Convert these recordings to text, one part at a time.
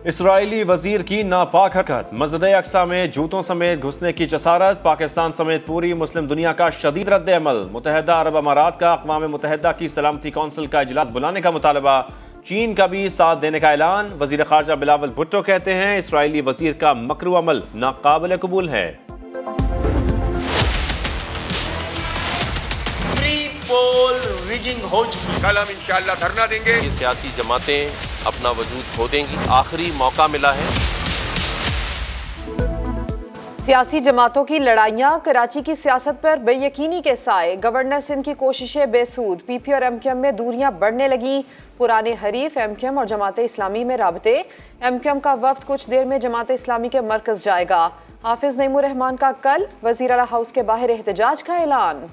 Israeli वजीर की नापाक हरकत, मस्जिद अक्सा में जूतों समेत घुसने की जसारत। पाकिस्तान समेत पूरी मुस्लिम दुनिया का शदीद रद्द अमल। मुत्तहिदा अरब अमारात का अक़वाम मुत्तहिदा की सलामती कौंसिल का इजलास बुलाने का मुतालबा। चीन का भी साथ देने का ऐलान। वजीर खारजा बिलावल भुट्टो कहते हैं इसराइली वजीर का मकरू अमल नाकाबिल कबूल है। रिगिंग हो चुकी। कल हम इंशाअल्लाह धरना देंगे। ये सियासी जमातें अपना वजूद खो देंगी। आखिरी मौका मिला है। सियासी जमातों की लड़ाइयां, कराची की सियासत पर बेयकीनी के साए। गवर्नर सिंध की कोशिशें बेसूद। पीपी और एमक्यूएम में दूरियां बढ़ने लगी। पुराने हरीफ एमक्यूएम और जमात इस्लामी में राबते। एमक्यूएम का वफ्द कुछ देर में जमात इस्लामी के मरकज जाएगा। हाफिज नईमुर रहमान का कल वजीर आला हाउस के बाहर एहतजाज का ऐलान।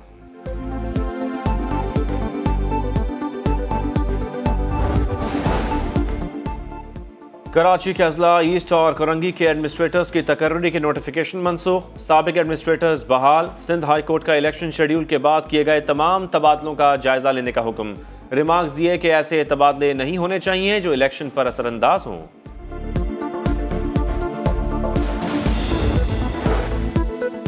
कराची के अजला ईस्ट और करंगी के एडमिनिस्ट्रेटर्स की तकर्री की नोटिफिकेशन मनसूख। साबिक एडमिनिस्ट्रेटर्स बहाल। सिंध हाई कोर्ट का इलेक्शन शेड्यूल के बाद किए गए तमाम तबादलों का जायजा लेने का हुक्म। रिमार्क्स दिए कि ऐसे तबादले नहीं होने चाहिए जो इलेक्शन पर असरअंदाज हों।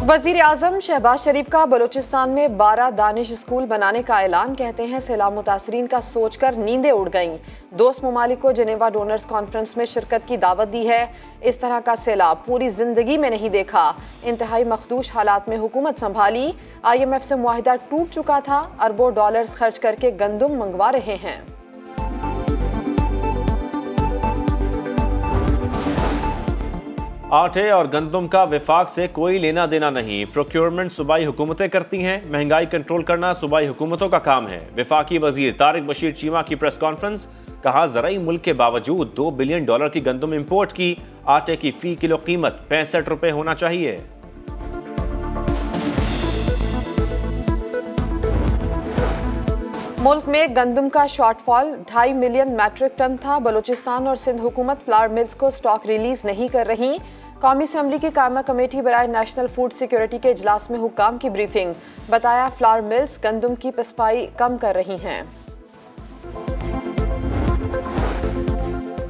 वजीर आजम शहबाज शरीफ का बलूचिस्तान में 12 दानिश स्कूल बनाने का ऐलान। कहते हैं सैलाब मुतासरीन का सोचकर नींदें उड़ गईं। दोस्त ममालिक को जेनेवा डोनर्स कॉन्फ्रेंस में शिरकत की दावत दी है। इस तरह का सैलाब पूरी जिंदगी में नहीं देखा। इंतहाई मखदूश हालात में हुकूमत संभाली। IMF से मुआहिदा टूट चुका था। अरबों डॉलर्स खर्च करके गंदुम मंगवा रहे हैं। आटे और गंदुम का विफाक से कोई लेना देना नहीं। प्रोक्योरमेंट सूबाई हुकूमतें करती हैं। महंगाई कंट्रोल करना सूबाई हुकूमतों का काम है। विफाकी वजीर तारिक बशीर चीमा की प्रेस कॉन्फ्रेंस। कहा ज़राई मुल्क के बावजूद $2 बिलियन की गंदुम इंपोर्ट की। आटे की फी किलो कीमत 65 रुपए होना चाहिए। मुल्क में गंदुम का शॉर्टफॉल 2.5 मिलियन मैट्रिक टन था। बलूचिस्तान और सिंध हुकूमत फ्लावर मिल्स को स्टॉक रिलीज नहीं कर रही। कौमी असम्बली की कायमा कमेटी बराए नेशनल फूड सिक्योरिटी के इजलास में हुक्काम की ब्रीफिंग। बताया फ्लावर मिल्स गंदुम की पसपाई कम कर रही हैं।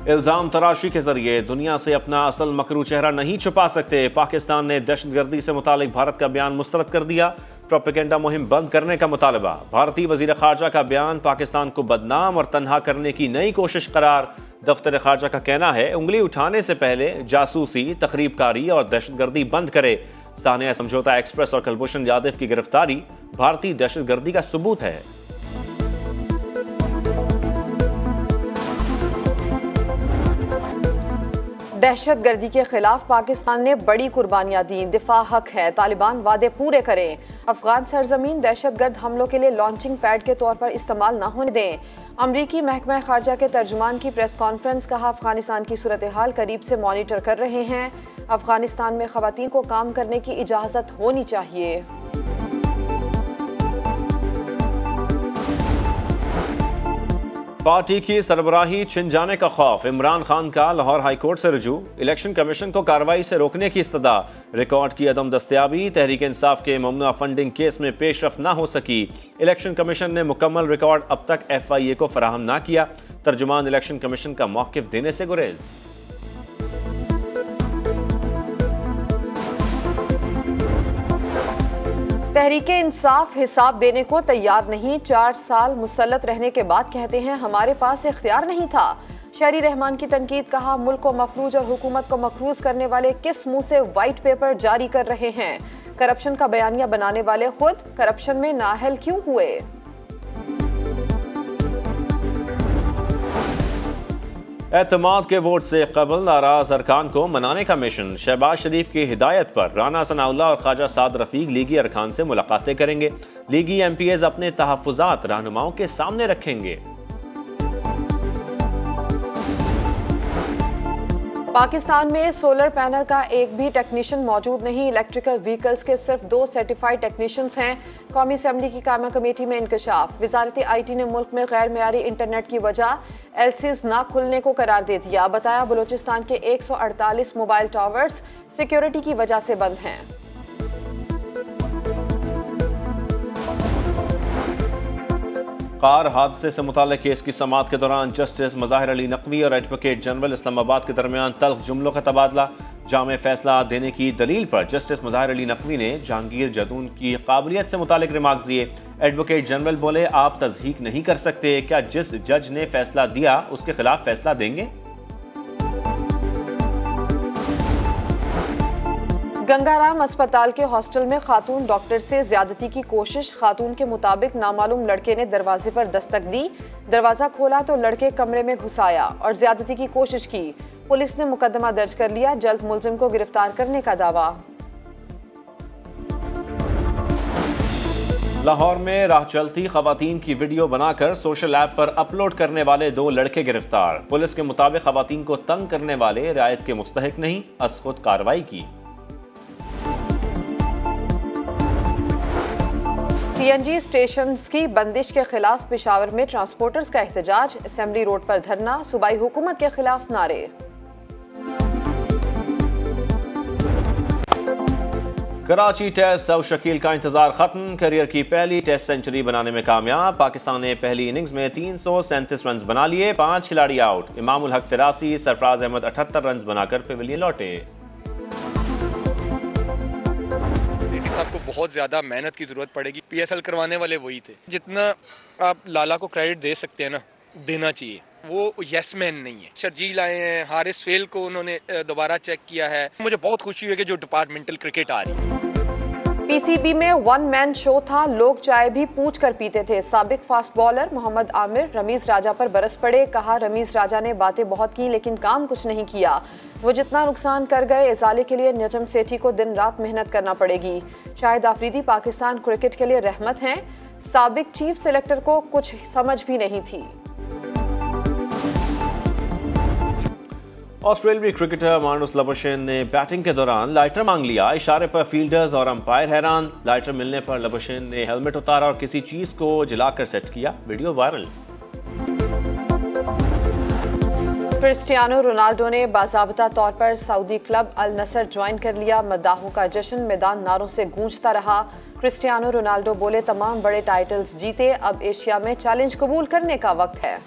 इल्जाम तराशी के जरिए दुनिया से अपना असल मकरू चेहरा नहीं छुपा सकते। पाकिस्तान ने दहशतगर्दी से मुतालिक भारत का बयान मुस्तरद कर दिया। प्रोपेगेंडा मुहिम बंद करने का मुतालबा। भारतीय वजीर खारजा का बयान पाकिस्तान को बदनाम और तन्हा करने की नई कोशिश करार। दफ्तर खारजा का कहना है उंगली उठाने से पहले जासूसी, तखरीबकारी और दहशतगर्दी बंद करे। सानिया समझौता एक्सप्रेस और कुलभूषण यादव की गिरफ्तारी भारतीय दहशतगर्दी का सबूत है। दहशत गर्दी के खिलाफ पाकिस्तान ने बड़ी कुर्बानियां दी। दिफा हक है। तालिबान वादे पूरे करें। अफगान सरजमीन दहशतगर्द हमलों के लिए लॉन्चिंग पैड के तौर पर इस्तेमाल न होने दें। अमरीकी महकमा खारजा के तर्जुमान की प्रेस कॉन्फ्रेंस। कहा अफगानिस्तान की सूरत हाल करीब से मॉनिटर कर रहे हैं। अफगानिस्तान में खवातीन को काम करने की इजाजत होनी चाहिए। पार्टी की सरबराही छिन जाने का खौफ। इमरान खान का लाहौर हाई कोर्ट से रुजू। इलेक्शन कमीशन को कार्रवाई से रोकने की इस्तदा। रिकॉर्ड की अदम दस्तयाबी। तहरीक इंसाफ के ममनुआ फंडिंग केस में पेशरफ न हो सकी। इलेक्शन कमीशन ने मुकम्मल रिकॉर्ड अब तक FIA को फराहम न किया। तर्जुमान इलेक्शन कमीशन का मौकिफ देने से गुरेज। तहरीके इंसाफ हिसाब देने को तैयार नहीं। 4 साल मुसल्लत रहने के बाद कहते हैं हमारे पास इख्तियार नहीं था। शहरी रहमान की तनकीद। कहा मुल्क को मफलूज और हुकूमत को मखरूज करने वाले किस मुंह से वाइट पेपर जारी कर रहे हैं। करप्शन का बयानिया बनाने वाले खुद करप्शन में नाअहल क्यों हुए। एतमाद के वोट से कबल नाराज अरकान को मनाने का मिशन। शहबाज शरीफ की हिदायत पर राना सनाउल्लाह और ख्वाजा साद रफीक लीगी अरकान से मुलाकातें करेंगे। लीगी MPs अपने तहफ़्फ़ुज़ात रहनुमाओं के सामने रखेंगे। पाकिस्तान में सोलर पैनल का एक भी टेक्नीशियन मौजूद नहीं। इलेक्ट्रिकल व्हीकल्स के सिर्फ 2 सर्टिफाइड टेक्नीशियंस हैं। कौमी असम्बली की कायमा कमेटी में इंकशाफ। वजारत IT ने मुल्क में गैर मेयारी इंटरनेट की वजह LCs ना खुलने को करार दे दिया। बताया बलूचिस्तान के 148 मोबाइल टावर्स सिक्योरिटी की वजह से बंद हैं। कार हादसे से मुताल्लिक केस की समाअत के दौरान जस्टिस मज़ाहिर अली नकवी और एडवोकेट जनरल इस्लामाबाद के दरमियान तल्ख जुमलों का तबादला। जामे फैसला देने की दलील पर जस्टिस मज़ाहिर अली नकवी ने जहांगीर जदून की काबिलियत से मुताल्लिक रिमार्क्स दिए। एडवोकेट जनरल बोले, आप तस्दीक नहीं कर सकते, क्या जिस जज ने फैसला दिया उसके खिलाफ फैसला देंगे? गंगाराम अस्पताल के हॉस्टल में खातून डॉक्टर से ज्यादती की कोशिश। खातून के मुताबिक नामालूम लड़के ने दरवाजे पर दस्तक दी, दरवाजा खोला तो लड़के कमरे में घुस आया और ज्यादती की कोशिश की। पुलिस ने मुकदमा दर्ज कर लिया, जल्द मुलजिम को गिरफ्तार करने का दावा। लाहौर में राह चलती खवातीन की वीडियो बनाकर सोशल ऐप पर अपलोड करने वाले 2 लड़के गिरफ्तार। पुलिस के मुताबिक खवातीन को तंग करने वाले रियायत के मुस्तहिक नहीं, अस खुद कार्रवाई की। सीएनजी स्टेशंस की बंदिश के खिलाफ पेशावर में ट्रांसपोर्टर्स का एहतजाज। असेंबली रोड पर धरना, सूबाई हुकूमत के खिलाफ नारे। कराची टेस्ट सऊद शकील का इंतजार खत्म। करियर की पहली टेस्ट सेंचुरी बनाने में कामयाब। पाकिस्तान ने पहली इनिंग्स में 337 रन बना लिए, 5 खिलाड़ी आउट। इमामुल हक 83, सरफराज अहमद 78 रन बनाकर पेविलियन लौटे। आपको बहुत ज़्यादा मेहनत की ज़रूरत पड़ेगी। पीएसएल करवाने वाले वही थे। जितना आप लाला को क्रेडिट दे सकते हैं ना, देना चाहिए। वो यस मैन नहीं है। शर्जील आए हैं, हारिस फेल को उन्होंने दोबारा चेक किया है। मुझे बहुत खुशी हुई है कि जो डिपार्टमेंटल क्रिकेट आ रही है। पीसीबी में 1 मैन शो था, लोग चाय भी पूछ कर पीते थे। साबिक फास्ट बॉलर मोहम्मद आमिर रमीज राजा पर बरस पड़े। कहा, रमीज राजा ने बातें बहुत की लेकिन काम कुछ नहीं किया। वो जितना नुकसान कर गए, इजाले के लिए नजम सेठी को दिन रात मेहनत करना पड़ेगी। शाहिद आफरीदी पाकिस्तान क्रिकेट के लिए रहमत हैं। साबिक चीफ सिलेक्टर को कुछ समझ भी नहीं थी। ऑस्ट्रेलियाई क्रिकेटर मार्नस लबुशेन ने बैटिंग के दौरान लाइटर मांग लिया। इशारे पर फील्डर्स और अंपायर हैरान। लाइटर मिलने पर लबुशेन ने हेलमेट उतारा और किसी चीज को जलाकर सेट किया। Video viral. क्रिस्टियानो रोनाल्डो ने बाज़ाब्ता तौर पर सऊदी क्लब अल नसर ज्वाइन कर लिया। मद्दाहों का जश्न मैदान नारों से गूंजता रहा। क्रिस्टियानो रोनाल्डो बोले, तमाम बड़े टाइटल्स जीते, अब एशिया में चैलेंज कबूल करने का वक्त है।